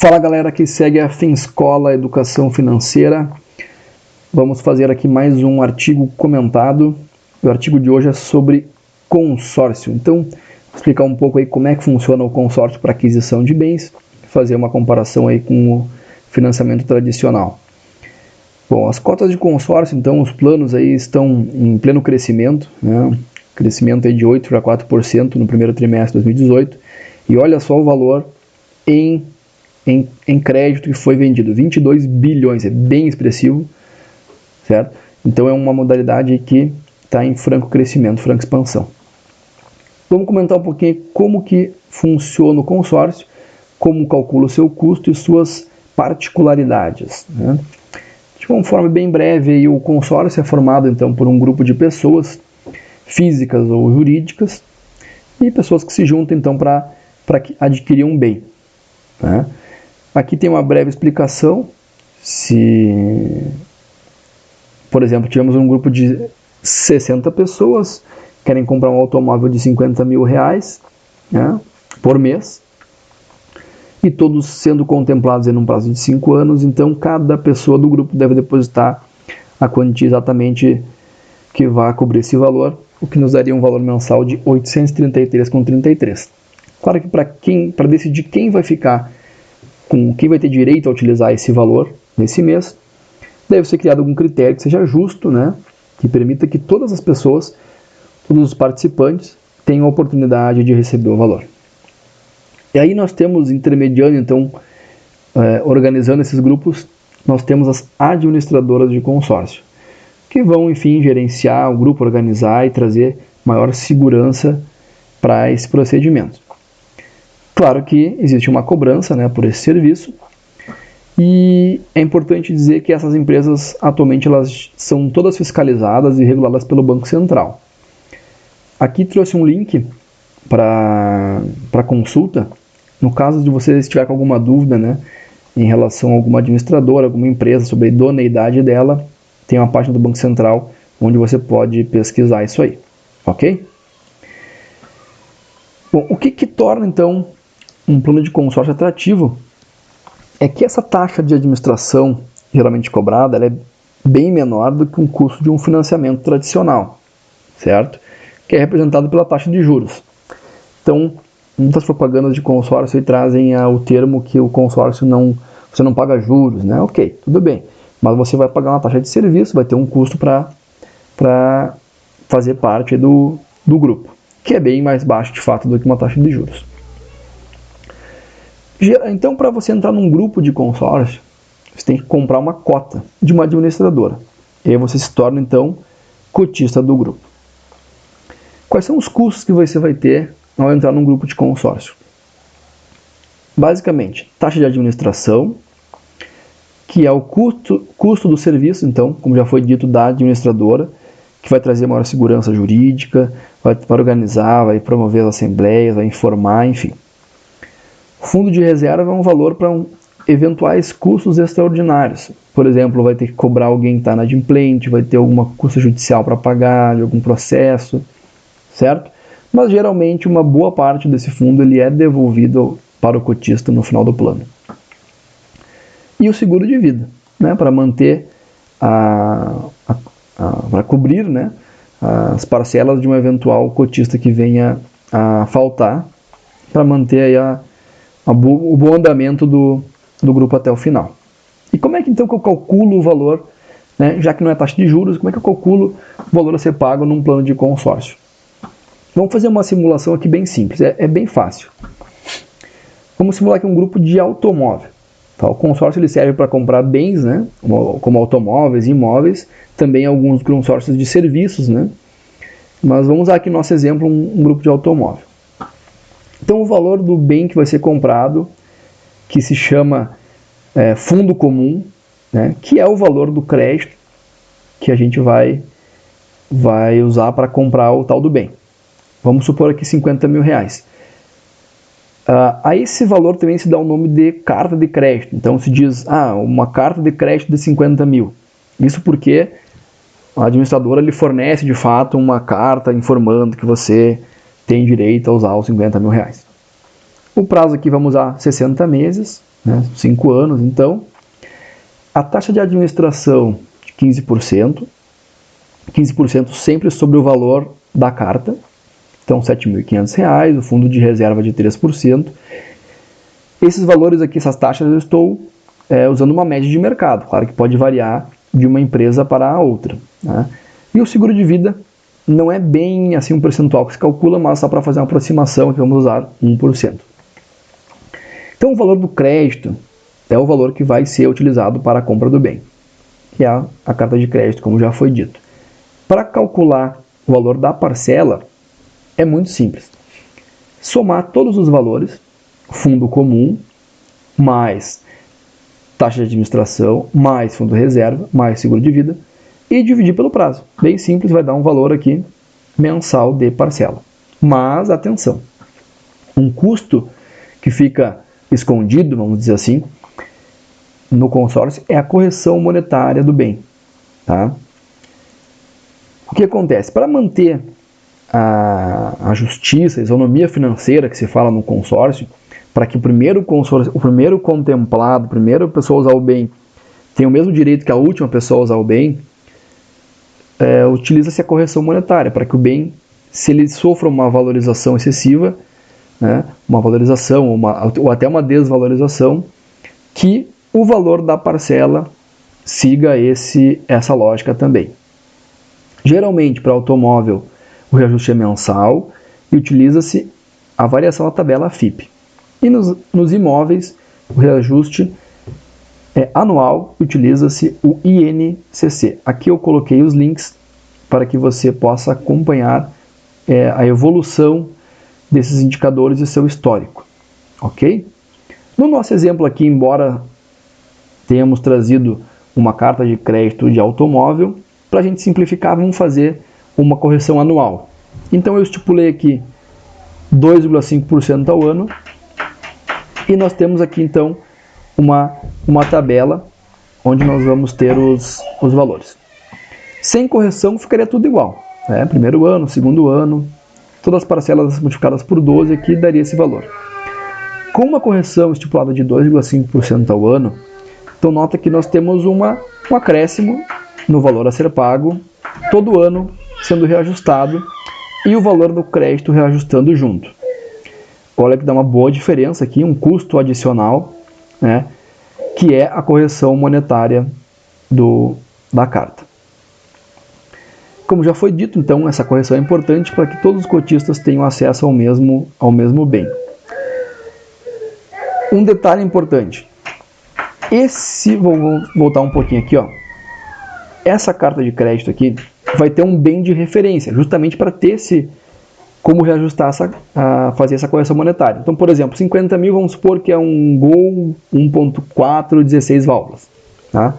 Fala galera que segue a Finscola Educação Financeira. Vamos fazer aqui mais um artigo comentado. O artigo de hoje é sobre consórcio. Então, vou explicar um pouco aí como é que funciona o consórcio para aquisição de bens, fazer uma comparação aí com o financiamento tradicional. Bom, as cotas de consórcio, então, os planos aí estão em pleno crescimento, né? Crescimento aí de 8,4% no primeiro trimestre de 2018. E olha só o valor em crédito que foi vendido, 22 bilhões, é bem expressivo, certo? Então é uma modalidade que está em franco crescimento, franca expansão. Vamos comentar um pouquinho como que funciona o consórcio, como calcula o seu custo e suas particularidades, né? De uma forma bem breve, aí, o consórcio é formado então por um grupo de pessoas físicas ou jurídicas e pessoas que se juntam então para adquirir um bem, né? Aqui tem uma breve explicação. Se, por exemplo, tivemos um grupo de 60 pessoas que querem comprar um automóvel de 50 mil reais, né, por mês, e todos sendo contemplados em um prazo de 5 anos, então cada pessoa do grupo deve depositar a quantia exatamente que vai cobrir esse valor, o que nos daria um valor mensal de R$ 833,33. Claro que para decidir quem vai ficar com quem vai ter direito a utilizar esse valor nesse mês, deve ser criado algum critério que seja justo, né, que permita que todas as pessoas, todos os participantes, tenham a oportunidade de receber o valor. E aí nós temos, intermediando, então, organizando esses grupos, nós temos as administradoras de consórcio, que vão, enfim, gerenciar o grupo, organizar e trazer maior segurança para esse procedimento. Claro que existe uma cobrança, né, por esse serviço, e é importante dizer que essas empresas atualmente elas são todas fiscalizadas e reguladas pelo Banco Central. Aqui trouxe um link para consulta, no caso de você estiver com alguma dúvida, né, em relação a alguma administradora, alguma empresa, sobre a idoneidade dela, tem uma página do Banco Central onde você pode pesquisar isso aí, ok? Bom, o que torna então um plano de consórcio atrativo é que essa taxa de administração geralmente cobrada ela é bem menor do que um custo de um financiamento tradicional, certo? Que é representado pela taxa de juros. Então, muitas propagandas de consórcio trazem o termo que o consórcio você não paga juros, né? Ok, tudo bem, mas você vai pagar uma taxa de serviço, vai ter um custo para fazer parte do grupo, que é bem mais baixo de fato do que uma taxa de juros. Então, para você entrar num grupo de consórcio, você tem que comprar uma cota de uma administradora. E aí você se torna, então, cotista do grupo. Quais são os custos que você vai ter ao entrar num grupo de consórcio? Basicamente, taxa de administração, que é o custo do serviço, então, como já foi dito, da administradora, que vai trazer maior segurança jurídica, vai organizar, vai promover as assembleias, vai informar, enfim. Fundo de reserva é um valor para eventuais custos extraordinários. Por exemplo, vai ter que cobrar alguém que está inadimplente, vai ter alguma custa judicial para pagar, de algum processo, certo? Mas geralmente uma boa parte desse fundo ele é devolvido para o cotista no final do plano. E o seguro de vida, né, para manter para cobrir, né, as parcelas de um eventual cotista que venha a faltar, para manter aí o bom andamento do grupo até o final. E como é que então que eu calculo o valor, né, já que não é taxa de juros, como é que eu calculo o valor a ser pago num plano de consórcio? Vamos fazer uma simulação aqui bem simples, é bem fácil. Vamos simular aqui um grupo de automóvel. Tá? O consórcio ele serve para comprar bens, né, como automóveis, imóveis, também alguns consórcios de serviços, né? Mas vamos usar aqui no nosso exemplo um grupo de automóvel. Então o valor do bem que vai ser comprado, que se chama fundo comum, né, que é o valor do crédito que a gente vai usar para comprar o tal do bem. Vamos supor aqui 50 mil reais. A esse valor também se dá o nome de carta de crédito. Então se diz, uma carta de crédito de 50 mil. Isso porque a administradora lhe fornece de fato uma carta informando que você tem direito a usar os 50 mil reais. O prazo aqui vamos usar 60 meses, né? 5 anos, então, a taxa de administração de 15%, 15% sempre sobre o valor da carta, então R$ 7.500, o fundo de reserva de 3%. Esses valores aqui, essas taxas, eu estou usando uma média de mercado, claro que pode variar de uma empresa para a outra, né? E o seguro de vida não é bem assim um percentual que se calcula, mas só para fazer uma aproximação que vamos usar 1%. Então o valor do crédito é o valor que vai ser utilizado para a compra do bem, que é a carta de crédito, como já foi dito. Para calcular o valor da parcela é muito simples. Somar todos os valores, fundo comum, mais taxa de administração, mais fundo reserva, mais seguro de vida, e dividir pelo prazo. Bem simples, vai dar um valor aqui mensal de parcela. Mas, atenção, um custo que fica escondido, vamos dizer assim, no consórcio é a correção monetária do bem. Tá? O que acontece? Para manter a justiça, a isonomia financeira que se fala no consórcio, para que o primeiro contemplado, a primeira pessoa a usar o bem, tenha o mesmo direito que a última pessoa a usar o bem, utiliza-se a correção monetária, para que o bem, se ele sofra uma valorização excessiva, né, uma valorização ou até uma desvalorização, que o valor da parcela siga essa lógica também. Geralmente, para automóvel, o reajuste é mensal e utiliza-se a variação da tabela FIPE. E nos imóveis, o reajuste é anual, utiliza-se o INCC. Aqui eu coloquei os links para que você possa acompanhar a evolução desses indicadores e seu histórico. Ok? No nosso exemplo aqui, embora tenhamos trazido uma carta de crédito de automóvel, para a gente simplificar, vamos fazer uma correção anual. Então eu estipulei aqui 2,5% ao ano, e nós temos aqui então uma tabela onde nós vamos ter os valores. Sem correção ficaria tudo igual, né? Primeiro ano, segundo ano, todas as parcelas multiplicadas por 12 aqui daria esse valor. Com uma correção estipulada de 2,5% ao ano, então nota que nós temos um acréscimo no valor a ser pago, todo ano sendo reajustado, e o valor do crédito reajustando junto. Olha que dá uma boa diferença aqui, um custo adicional, né, que é a correção monetária da carta. Como já foi dito, então, essa correção é importante para que todos os cotistas tenham acesso ao mesmo bem. Um detalhe importante. Vou voltar um pouquinho aqui, ó. Essa carta de crédito aqui vai ter um bem de referência, justamente para ter como reajustar, fazer essa correção monetária. Então, por exemplo, 50 mil, vamos supor que é um Gol 1.4, 16 válvulas. Tá?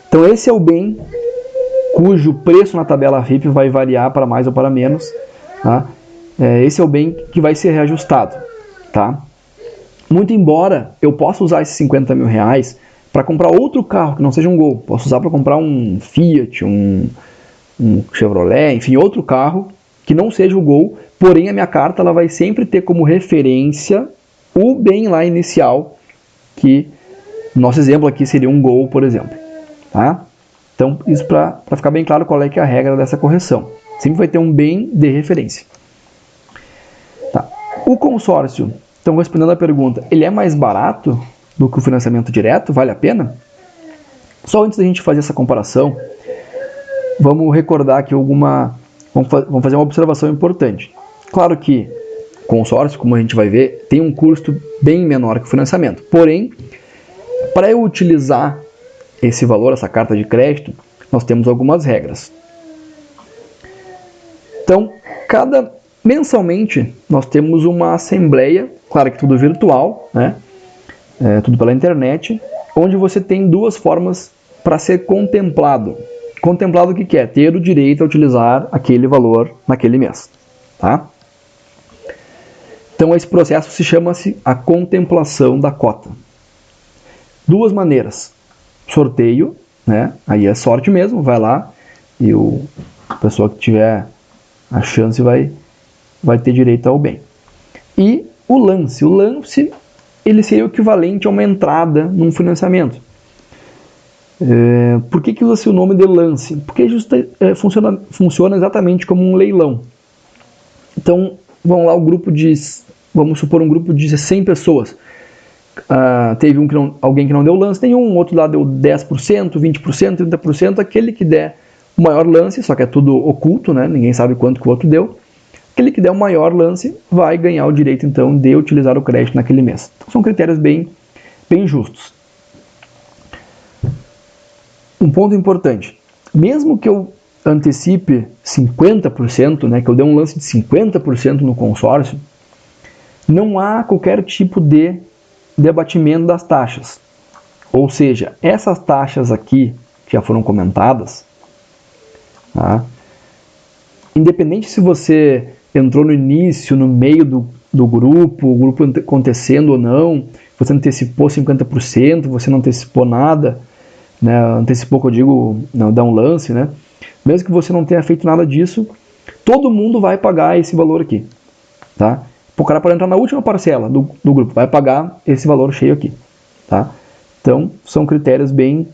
Então, esse é o bem cujo preço na tabela FIPE vai variar para mais ou para menos. Tá? Esse é o bem que vai ser reajustado. Tá? Muito embora eu possa usar esses 50 mil reais para comprar outro carro que não seja um Gol. Posso usar para comprar um Fiat, um Chevrolet, enfim, outro carro que não seja o Gol, porém a minha carta ela vai sempre ter como referência o bem lá inicial, que nosso exemplo aqui seria um Gol, por exemplo. Tá? Então, isso para ficar bem claro qual é que é a regra dessa correção. Sempre vai ter um bem de referência. Tá. O consórcio, então respondendo a pergunta, ele é mais barato do que o financiamento direto? Vale a pena? Só antes da gente fazer essa comparação, vamos recordar aqui vamos fazer uma observação importante. Claro que consórcio, como a gente vai ver, tem um custo bem menor que o financiamento. Porém, para eu utilizar esse valor, essa carta de crédito, nós temos algumas regras. Então, mensalmente, nós temos uma assembleia, claro que tudo virtual, né? Tudo pela internet, onde você tem duas formas para ser contemplado. Contemplado o que é? Ter o direito a utilizar aquele valor naquele mês. Tá? Então esse processo se chama-se a contemplação da cota. Duas maneiras. Sorteio, né? Aí é sorte mesmo, vai lá e a pessoa que tiver a chance vai ter direito ao bem. E o lance. O lance ele seria o equivalente a uma entrada num financiamento. Por que usa-se o nome de lance? Porque funciona exatamente como um leilão. Então, vamos lá, vamos supor um grupo de 100 pessoas. Teve alguém que não deu lance nenhum, outro lá deu 10%, 20%, 30%, aquele que der o maior lance, só que é tudo oculto, né? Ninguém sabe quanto que o outro deu. Aquele que der o maior lance vai ganhar o direito, então, de utilizar o crédito naquele mês. Então, são critérios bem justos. Um ponto importante, mesmo que eu antecipe 50%, né, que eu dê um lance de 50% no consórcio, não há qualquer tipo de abatimento das taxas. Ou seja, essas taxas aqui, que já foram comentadas, tá? Independente se você entrou no início, no meio do grupo, o grupo acontecendo ou não, você antecipou 50%, você não antecipou nada, né, antecipou, que eu digo, não, dá um lance, né? Mesmo que você não tenha feito nada disso, todo mundo vai pagar esse valor aqui, tá? O cara pode entrar na última parcela do grupo, vai pagar esse valor cheio aqui, tá? Então, são critérios bem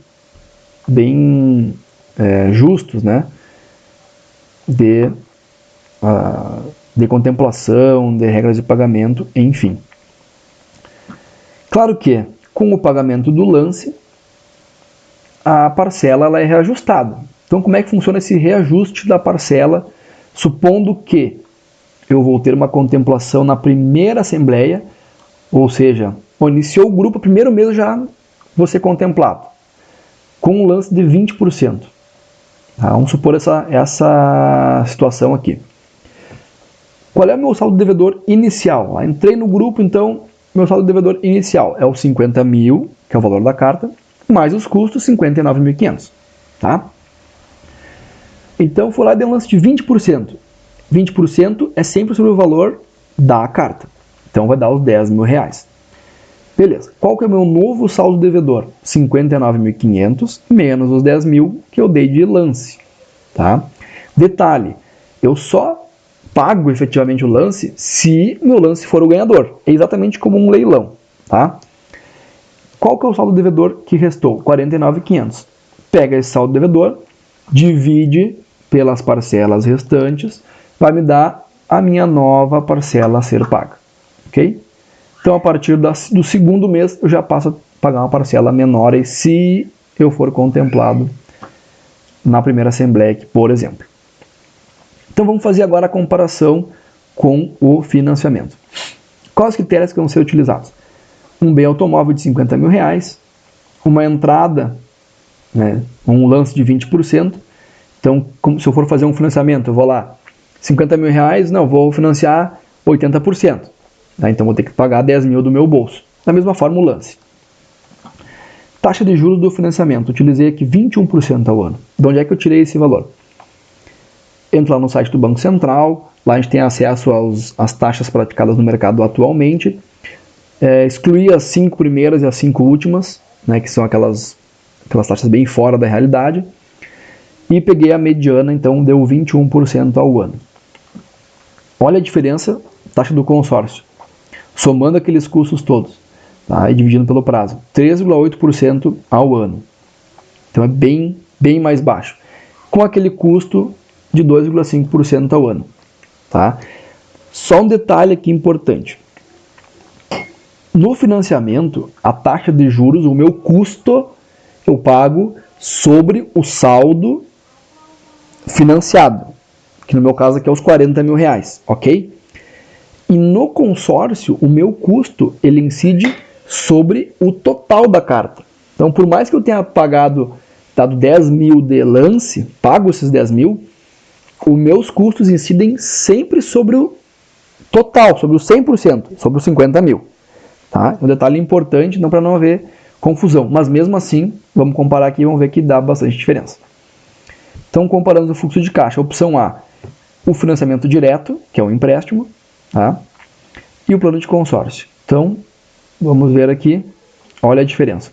justos, né? De contemplação, de regras de pagamento, enfim. Claro que, com o pagamento do lance, a parcela ela é reajustada. Então, como é que funciona esse reajuste da parcela, supondo que eu vou ter uma contemplação na primeira assembleia, ou seja, iniciou o grupo, primeiro mês já vou ser contemplado, com um lance de 20%. Tá? Vamos supor essa situação aqui. Qual é o meu saldo devedor inicial? Entrei no grupo, então, meu saldo devedor inicial é o 50 mil, que é o valor da carta, mais os custos, 59.500. Tá? Então, foi lá e dei um lance de 20%. 20% é sempre sobre o valor da carta. Então, vai dar os 10 mil reais. Beleza. Qual que é o meu novo saldo devedor? 59.500 menos os 10 mil que eu dei de lance. Tá? Detalhe, eu só pago efetivamente o lance se o meu lance for o ganhador. É exatamente como um leilão. Tá? Qual que é o saldo devedor que restou? 49.500. Pega esse saldo devedor, divide pelas parcelas restantes, vai me dar a minha nova parcela a ser paga. Ok? Então, a partir do segundo mês, eu já passo a pagar uma parcela menor se eu for contemplado na primeira assembleia, aqui, por exemplo. Então, vamos fazer agora a comparação com o financiamento. Quais os critérios que vão ser utilizados? Um bem automóvel de 50 mil reais, uma entrada, né, um lance de 20%. Então, se eu for fazer um financiamento, eu vou lá, 50 mil reais, não, vou financiar 80%. Tá? Então, vou ter que pagar 10 mil do meu bolso. Da mesma forma, o lance. Taxa de juros do financiamento, utilizei aqui 21% ao ano. De onde é que eu tirei esse valor? Entro lá no site do Banco Central, lá a gente tem acesso às taxas praticadas no mercado atualmente. Excluí as 5 primeiras e as 5 últimas, né, que são aquelas taxas bem fora da realidade. E peguei a mediana, então deu 21% ao ano. Olha a diferença, taxa do consórcio. Somando aqueles custos todos, tá, e dividindo pelo prazo, 3,8% ao ano. Então é bem mais baixo. Com aquele custo de 2,5% ao ano. Tá? Só um detalhe aqui importante. No financiamento, a taxa de juros, o meu custo, eu pago sobre o saldo financiado, que no meu caso aqui é os 40 mil reais, ok? E no consórcio, o meu custo, ele incide sobre o total da carta. Então, por mais que eu tenha dado 10 mil de lance, pago esses 10 mil, os meus custos incidem sempre sobre o total, sobre o 100%, sobre os 50 mil. Tá? Um detalhe importante, não para não haver confusão, mas mesmo assim, vamos comparar aqui e vamos ver que dá bastante diferença. Então, comparando o fluxo de caixa, opção A, o financiamento direto, que é o empréstimo, tá? E o plano de consórcio. Então, vamos ver aqui, olha a diferença.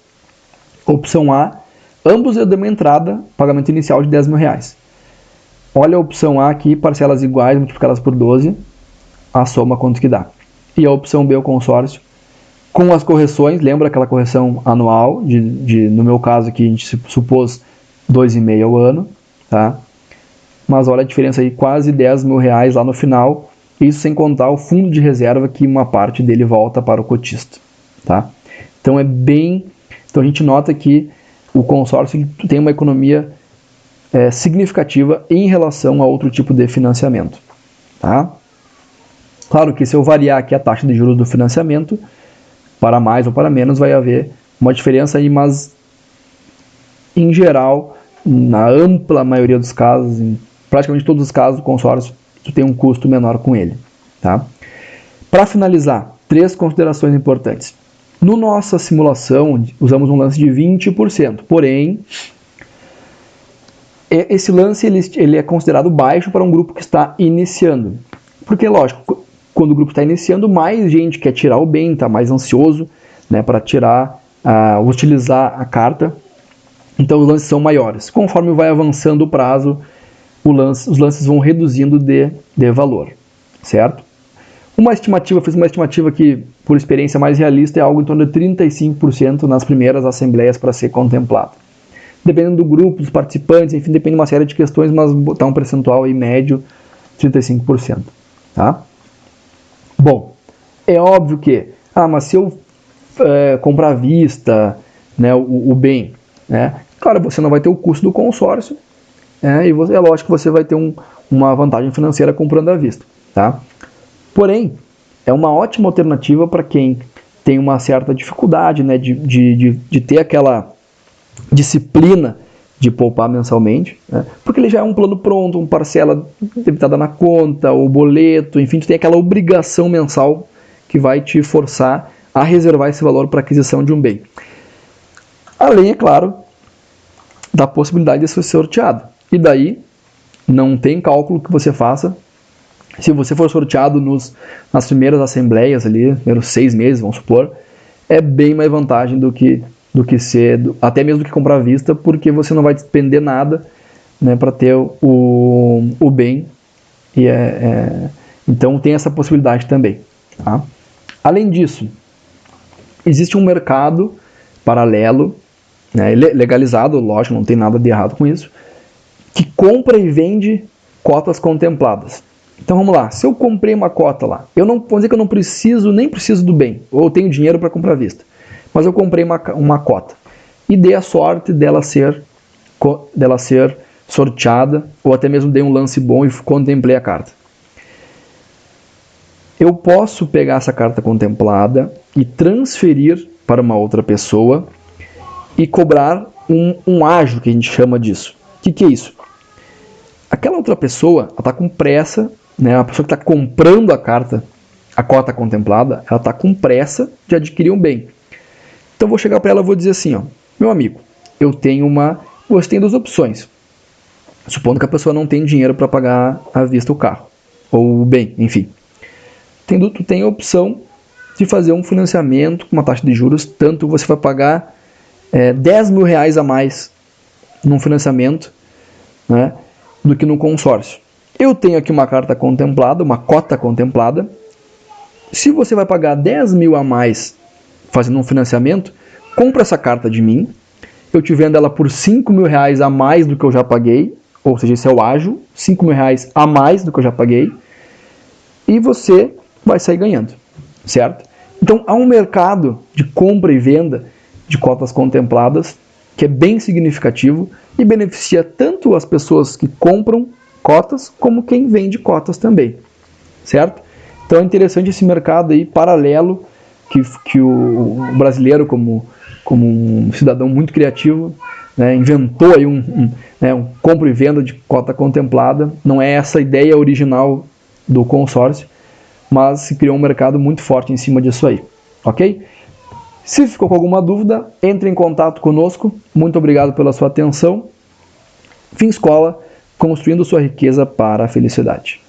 Opção A, ambos dão uma entrada, pagamento inicial de 10 mil reais. Olha a opção A aqui, parcelas iguais, multiplicadas por 12, a soma quanto que dá. E a opção B, o consórcio, com as correções, lembra aquela correção anual, no meu caso aqui a gente supôs 2,5 ao ano, tá? Mas olha a diferença aí, quase 10 mil reais lá no final, isso sem contar o fundo de reserva que uma parte dele volta para o cotista, tá? Então então a gente nota que o consórcio tem uma economia significativa em relação a outro tipo de financiamento, tá? Claro que se eu variar aqui a taxa de juros do financiamento, para mais ou para menos, vai haver uma diferença aí, mas em geral, na ampla maioria dos casos, em praticamente todos os casos do consórcio, tu tem um custo menor com ele, tá? Para finalizar, 3 considerações importantes. No nossa simulação, usamos um lance de 20%, porém, esse lance ele é considerado baixo para um grupo que está iniciando. Porque, lógico, quando o grupo está iniciando, mais gente quer tirar o bem, está mais ansioso, né, para utilizar a carta. Então os lances são maiores. Conforme vai avançando o prazo, os lances vão reduzindo de valor, certo? Fiz uma estimativa que, por experiência mais realista, é algo em torno de 35% nas primeiras assembleias para ser contemplado. Dependendo do grupo, dos participantes, enfim, depende de uma série de questões, mas botar um percentual aí médio, 35%, tá? Bom, é óbvio que, mas se eu comprar à vista, né, o bem, né, claro, você não vai ter o custo do consórcio, e é lógico que você vai ter uma vantagem financeira comprando à vista, tá? Porém, é uma ótima alternativa para quem tem uma certa dificuldade, né, de ter aquela disciplina de poupar mensalmente, né, porque ele já é um plano pronto, uma parcela debitada na conta, o boleto, enfim, tu tem aquela obrigação mensal que vai te forçar a reservar esse valor para aquisição de um bem. Além, é claro, da possibilidade de ser sorteado. E daí, não tem cálculo que você faça. Se você for sorteado nas primeiras assembleias ali, primeiros 6 meses, vamos supor, é bem mais vantagem do que ser, até mesmo do que comprar à vista, porque você não vai despender nada, né, para ter o bem. Então tem essa possibilidade também, tá? Além disso, existe um mercado paralelo, né, legalizado, lógico, não tem nada de errado com isso, que compra e vende cotas contempladas. Então vamos lá, se eu comprei uma cota lá, vamos dizer que eu nem preciso do bem, ou eu tenho dinheiro para comprar à vista, mas eu comprei uma cota e dei a sorte dela ser sorteada, ou até mesmo dei um lance bom e contemplei a carta. Eu posso pegar essa carta contemplada e transferir para uma outra pessoa e cobrar um ágio, que a gente chama disso. O que é isso? Aquela outra pessoa está com pressa, né? A pessoa que está comprando a cota contemplada, ela está com pressa de adquirir um bem. Então eu vou chegar para ela e vou dizer assim, meu amigo, você tem 2 opções. Supondo que a pessoa não tem dinheiro para pagar à vista o carro, ou o bem, enfim. Tu tem a opção de fazer um financiamento com uma taxa de juros, tanto você vai pagar 10 mil reais a mais num financiamento, né, do que no consórcio. Eu tenho aqui uma carta contemplada, uma cota contemplada. Se você vai pagar 10 mil a mais fazendo um financiamento, compra essa carta de mim, eu te vendo ela por 5 mil reais a mais do que eu já paguei, ou seja, esse é o ágio, 5 mil reais a mais do que eu já paguei, e você vai sair ganhando, certo? Então há um mercado de compra e venda de cotas contempladas que é bem significativo e beneficia tanto as pessoas que compram cotas como quem vende cotas também, certo? Então é interessante esse mercado aí paralelo que o brasileiro, como um cidadão muito criativo, né, inventou aí um compra e venda de cota contemplada. Não é essa a ideia original do consórcio, mas se criou um mercado muito forte em cima disso aí, ok? Se ficou com alguma dúvida, entre em contato conosco. Muito obrigado pela sua atenção. Finscola, construindo sua riqueza para a felicidade.